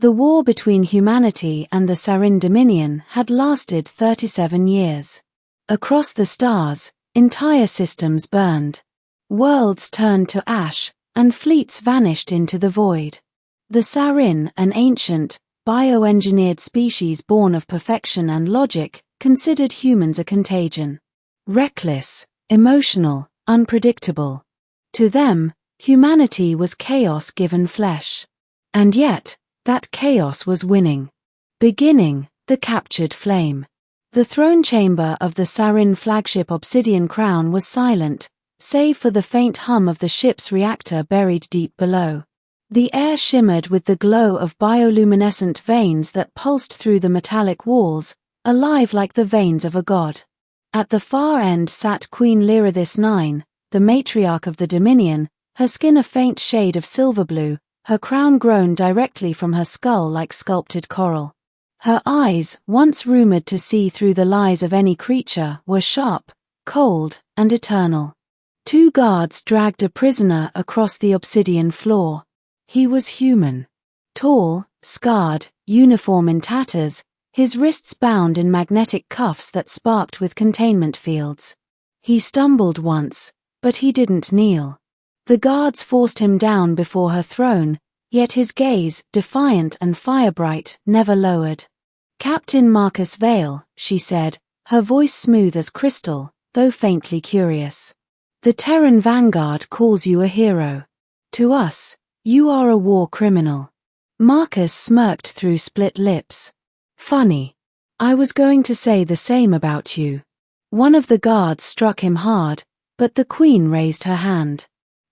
The war between humanity and the Saryn Dominion had lasted 37 years. Across the stars, entire systems burned. Worlds turned to ash, and fleets vanished into the void. The Saryn, an ancient, bioengineered species born of perfection and logic, considered humans a contagion. Reckless, emotional, unpredictable. To them, humanity was chaos given flesh. And yet, that chaos was winning. Beginning, the captured flame. The throne chamber of the Saryn flagship Obsidian Crown was silent, save for the faint hum of the ship's reactor buried deep below. The air shimmered with the glow of bioluminescent veins that pulsed through the metallic walls, alive like the veins of a god. At the far end sat Queen Lyrathis IX, the matriarch of the Dominion, her skin a faint shade of silver blue, her crown grown directly from her skull like sculpted coral. Her eyes, once rumored to see through the lies of any creature, were sharp, cold, and eternal. 2 guards dragged a prisoner across the obsidian floor. He was human. Tall, scarred, uniform in tatters, his wrists bound in magnetic cuffs that sparked with containment fields. He stumbled once, but he didn't kneel. The guards forced him down before her throne, yet his gaze, defiant and firebright, never lowered. "Captain Marcus Vale," she said, her voice smooth as crystal, though faintly curious. "The Terran Vanguard calls you a hero. To us, you are a war criminal." Marcus smirked through split lips. "Funny. I was going to say the same about you." One of the guards struck him hard, but the Queen raised her hand.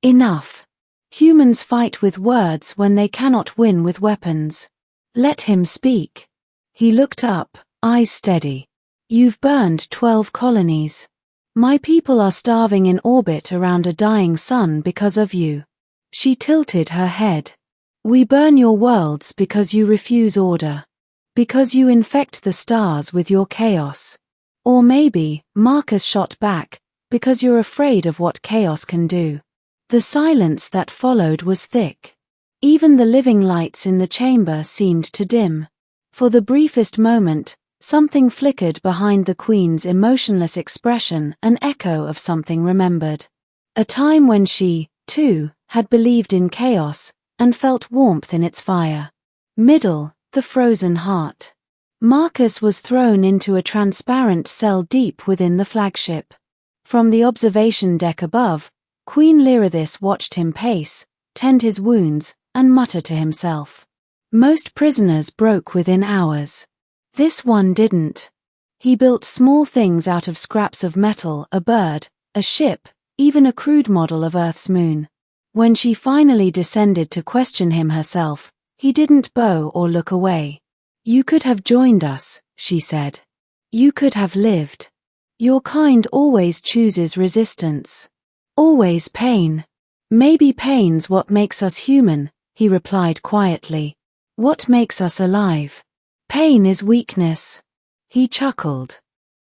"Enough. Humans fight with words when they cannot win with weapons. Let him speak." He looked up, eyes steady. "You've burned 12 colonies. My people are starving in orbit around a dying sun because of you." She tilted her head. "We burn your worlds because you refuse order. Because you infect the stars with your chaos. Or maybe," Marcus shot back, "because you're afraid of what chaos can do." The silence that followed was thick. Even the living lights in the chamber seemed to dim. For the briefest moment, something flickered behind the Queen's emotionless expression, an echo of something remembered. A time when she, too, had believed in chaos, and felt warmth in its fire. Middle, the frozen heart. Marcus was thrown into a transparent cell deep within the flagship. From the observation deck above, Queen Lyrathis watched him pace, tend his wounds, and mutter to himself. Most prisoners broke within hours. This one didn't. He built small things out of scraps of metal, a bird, a ship, even a crude model of Earth's moon. When she finally descended to question him herself, he didn't bow or look away. "You could have joined us," she said. "You could have lived. Your kind always chooses resistance. Always pain. Maybe pain's what makes us human," he replied quietly. "What makes us alive? Pain is weakness." He chuckled.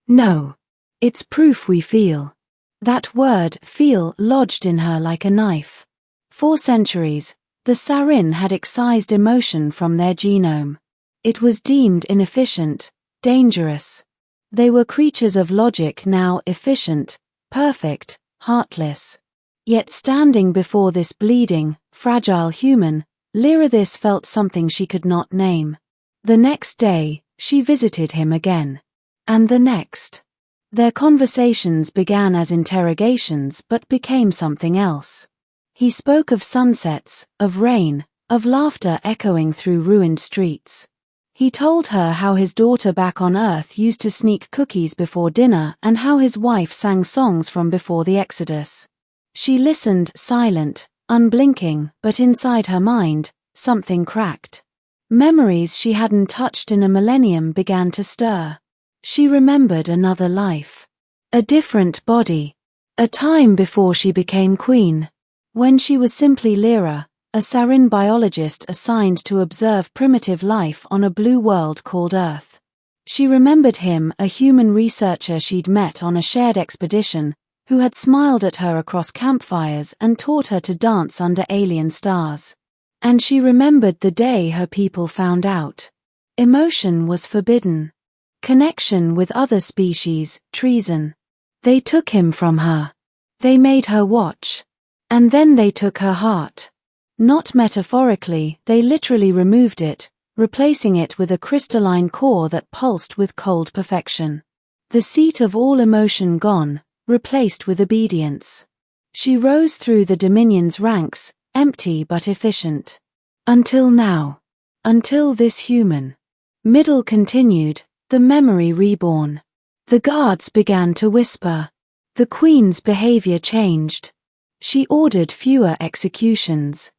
"No. It's proof we feel." That word, feel, lodged in her like a knife. For centuries, the Saryn had excised emotion from their genome. It was deemed inefficient, dangerous. They were creatures of logic now efficient, perfect, heartless. Yet standing before this bleeding, fragile human, Lyrathis felt something she could not name. The next day, she visited him again. And the next. Their conversations began as interrogations but became something else. He spoke of sunsets, of rain, of laughter echoing through ruined streets. He told her how his daughter back on Earth used to sneak cookies before dinner and how his wife sang songs from before the Exodus. She listened, silent, unblinking, but inside her mind, something cracked. Memories she hadn't touched in a millennium began to stir. She remembered another life. A different body. A time before she became queen. When she was simply Lyra, a Saryn biologist assigned to observe primitive life on a blue world called Earth. She remembered him, a human researcher she'd met on a shared expedition, who had smiled at her across campfires and taught her to dance under alien stars. And she remembered the day her people found out. Emotion was forbidden. Connection with other species, treason. They took him from her. They made her watch. And then they took her heart. Not metaphorically, they literally removed it, replacing it with a crystalline core that pulsed with cold perfection. The seat of all emotion gone, replaced with obedience. She rose through the Dominion's ranks, empty but efficient. Until now. Until this human. Middle continued, the memory reborn. The guards began to whisper. The Queen's behavior changed. She ordered fewer executions.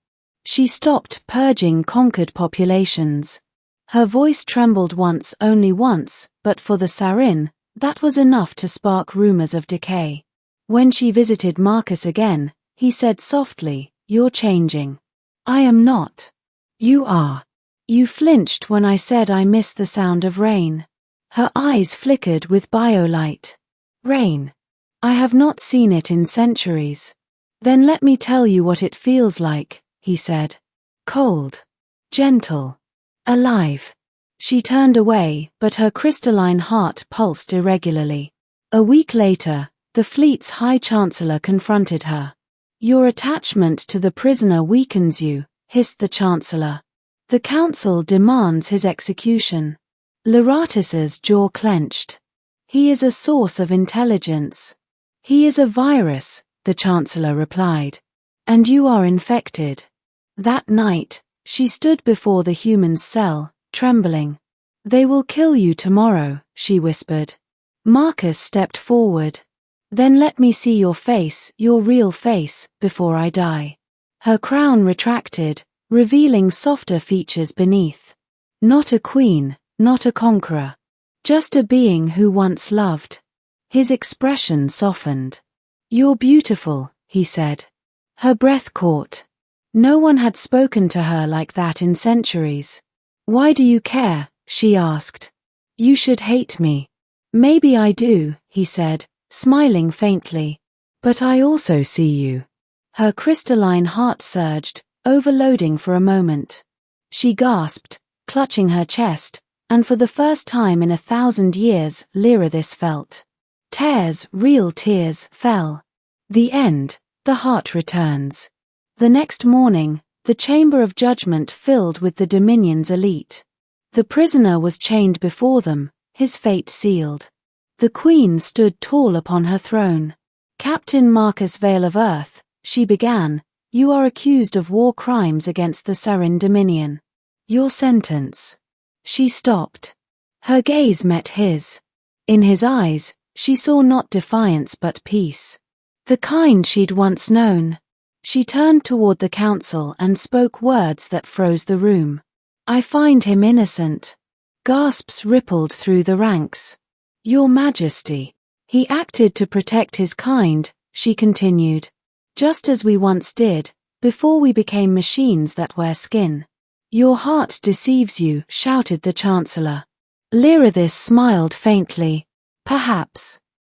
She stopped purging conquered populations. Her voice trembled once, only once, but for the Saryn, that was enough to spark rumors of decay. When she visited Marcus again, he said softly, "You're changing." "I am not." "You are." "You flinched when I said I miss the sound of rain." Her eyes flickered with biolight. "Rain. I have not seen it in centuries." "Then let me tell you what it feels like," he said. "Cold. Gentle. Alive." She turned away, but her crystalline heart pulsed irregularly. A week later, the fleet's High Chancellor confronted her. "Your attachment to the prisoner weakens you," hissed the Chancellor. "The Council demands his execution." Leratus's jaw clenched. "He is a source of intelligence." "He is a virus," the Chancellor replied. "And you are infected." That night, she stood before the human's cell, trembling. "They will kill you tomorrow," she whispered. Marcus stepped forward. "Then let me see your face, your real face, before I die." Her crown retracted, revealing softer features beneath. Not a queen, not a conqueror. Just a being who once loved. His expression softened. "You're beautiful," he said. Her breath caught. No one had spoken to her like that in centuries. "Why do you care?" she asked. "You should hate me." "Maybe I do," he said, smiling faintly. "But I also see you." Her crystalline heart surged, overloading for a moment. She gasped, clutching her chest, and for the first time in 1,000 years, Leratus felt. Tears, real tears, fell. The end. The heart returns. The next morning, the chamber of judgment filled with the Dominion's elite. The prisoner was chained before them, his fate sealed. The Queen stood tall upon her throne. "Captain Marcus Vale of Earth," she began, "you are accused of war crimes against the Saryn Dominion. Your sentence." She stopped. Her gaze met his. In his eyes, she saw not defiance but peace. The kind she'd once known. She turned toward the council and spoke words that froze the room. "I find him innocent." Gasps rippled through the ranks. "Your Majesty." "He acted to protect his kind," she continued. "Just as we once did, before we became machines that wear skin." "Your heart deceives you," shouted the Chancellor. Leratus smiled faintly. "Perhaps.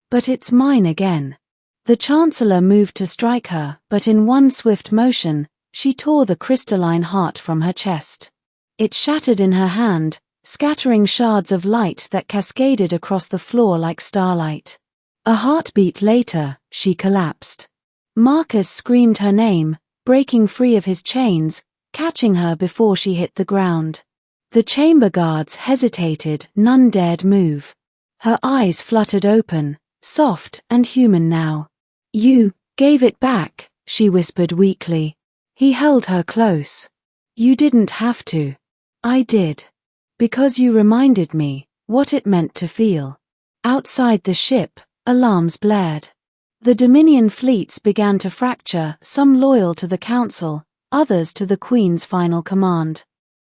But it's mine again." The Chancellor moved to strike her, but in one swift motion, she tore the crystalline heart from her chest. It shattered in her hand, scattering shards of light that cascaded across the floor like starlight. A heartbeat later, she collapsed. Marcus screamed her name, breaking free of his chains, catching her before she hit the ground. The chamber guards hesitated, none dared move. Her eyes fluttered open, soft and human now. "You gave it back," she whispered weakly. He held her close. "You didn't have to." "I did. Because you reminded me what it meant to feel." Outside the ship, alarms blared. The Dominion fleets began to fracture, some loyal to the Council, others to the Queen's final command.